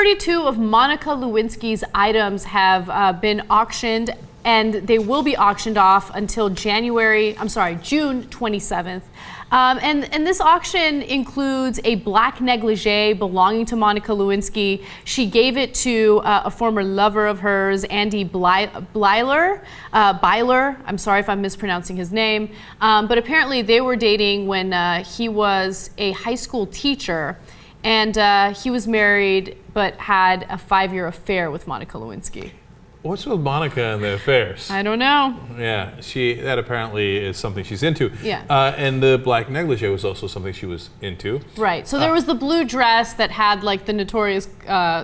32 of Monica Lewinsky's items have been auctioned, and they will be auctioned off until June 27th. And this auction includes a black negligee belonging to Monica Lewinsky. She gave it to a former lover of hers, Andy Byler. I'm sorry if I'm mispronouncing his name. But apparently they were dating when he was a high school teacher, and he was married but had a 5-year affair with Monica Lewinsky. What's with Monica and the affairs? I don't know. Yeah, that apparently is something she's into. Yeah. And the black negligee was also something she was into. Right. So there was the blue dress that had like the notorious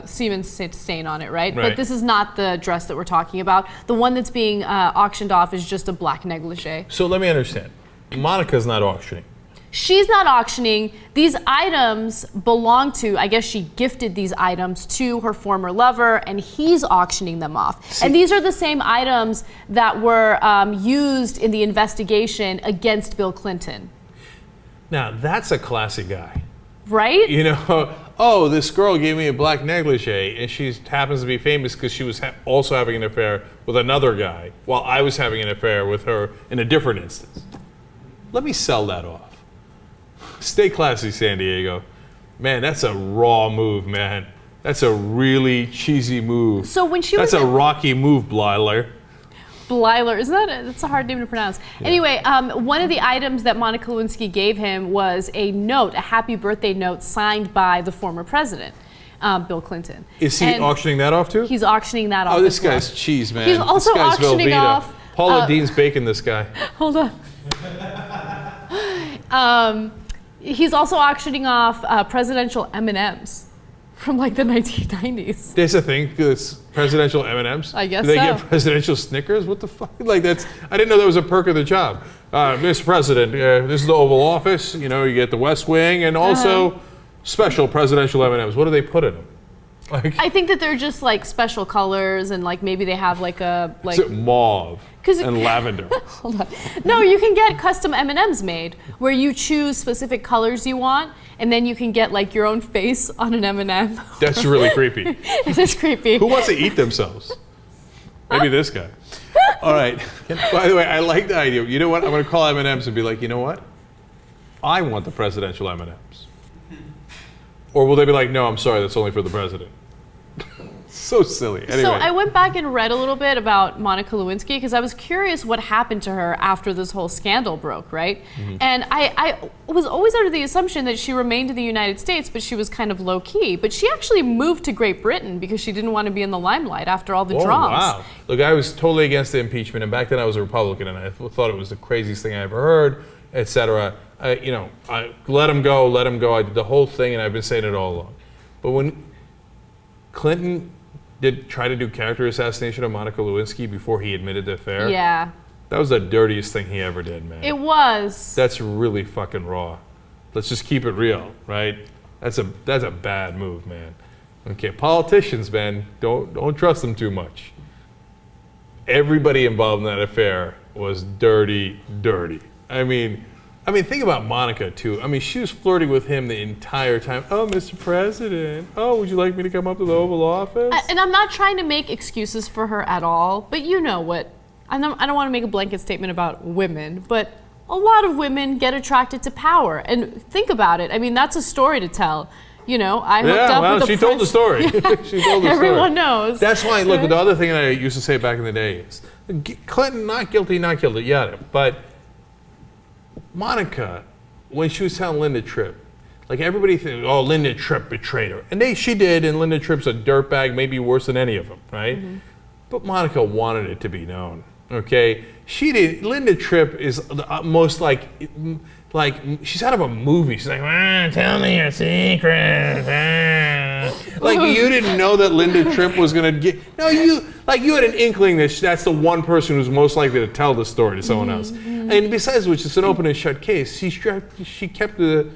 semen stain on it, right? But this is not the dress that we're talking about. The one that's being auctioned off is just a black negligee. So let me understand. Monica's not auctioning. She's not auctioning. These items belong to, I guess she gifted these items to her former lover, and he's auctioning them off. See, and these are the same items that were used in the investigation against Bill Clinton. Now, that's a classy guy. Right? You know, oh, this girl gave me a black negligee, and she happens to be famous because she was also having an affair with another guy while I was having an affair with her in a different instance. Let me sell that off. Stay classy, San Diego. Man, that's a raw move, man. That's a really cheesy move. So when she That's a rocky move, Blyler. Blyler, isn't that that's a hard name to pronounce. Yeah. Anyway, one of the items that Monica Lewinsky gave him was a note, a happy birthday note signed by the former president, Bill Clinton. Is he auctioning that off too? He's auctioning that off. Oh, this guy's cheese, man. He's also auctioning Velveeta. off. Paula Dean's baking this guy. Hold on. He's also auctioning off presidential M&Ms from like the 1990s. There's a thing, it's presidential M&Ms? I guess so. Do they get presidential Snickers? What the fuck? Like I didn't know that was a perk of the job. Mr. President, this is the Oval Office. You know, you get the West Wing and also special presidential M&Ms. What do they put in them? Like, I think that they're just like special colors, and like maybe they have like a mauve and lavender. Hold on. No, you can get custom M&Ms made where you choose specific colors you want, and then you can get like your own face on an M&M. That's really creepy. It is creepy. Who wants to eat themselves? Maybe this guy. All right. By the way, I like the idea. You know what? I'm going to call M&Ms and be like, you know what? I want the presidential M&Ms. Or will they be like, no, I'm sorry, that's only for the president? So silly. Anyway. So I went back and read a little bit about Monica Lewinsky because I was curious what happened to her after this whole scandal broke, right? Mm-hmm. And I was always under the assumption that she remained in the United States, but she was kind of low key. But she actually moved to Great Britain because she didn't want to be in the limelight after all the drama. Wow. Look, I was totally against the impeachment, and back then I was a Republican, and I thought it was the craziest thing I ever heard, etc. I let him go. I did the whole thing, and I've been saying it all along. But when Clinton did try to do character assassination of Monica Lewinsky before he admitted the affair, yeah, that was the dirtiest thing he ever did, man. It was. That's really fucking raw. Let's just keep it real, right? That's a bad move, man. Okay, politicians, man, don't trust them too much. Everybody involved in that affair was dirty. I mean, think about Monica, too. I mean, she was flirting with him the entire time. Oh, Mr. President. Oh, would you like me to come up to the Oval Office? And I'm not trying to make excuses for her at all, but you know what? I don't want to make a blanket statement about women, but a lot of women get attracted to power. And think about it. I mean, that's a story to tell. You know, I hooked up with she told the story. She told the Everyone story. knows. That's why, look, the other thing that I used to say back in the day is, Clinton, not guilty, yeah, but Monica, when she was telling Linda Tripp, like everybody thinks, oh, Linda Tripp betrayed her. And she did, and Linda Tripp's a dirtbag, maybe worse than any of them, right? Mm-hmm. But Monica wanted it to be known, okay? She did. Linda Tripp is most like she's out of a movie. She's like, tell me your secrets. Like you didn't know that Linda Tripp was gonna get. No, you had an inkling that that's the one person who's most likely to tell the story to someone else. And besides which, it's an open and shut case. She kept the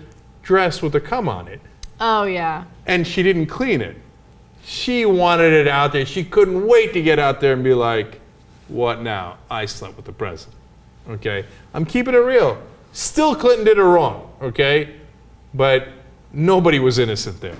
dress with the cum on it. Oh yeah. And she didn't clean it. She wanted it out there. She couldn't wait to get out there and be like, what now? I slept with the president. Okay? I'm keeping it real. Still, Clinton did her wrong, okay? But nobody was innocent there.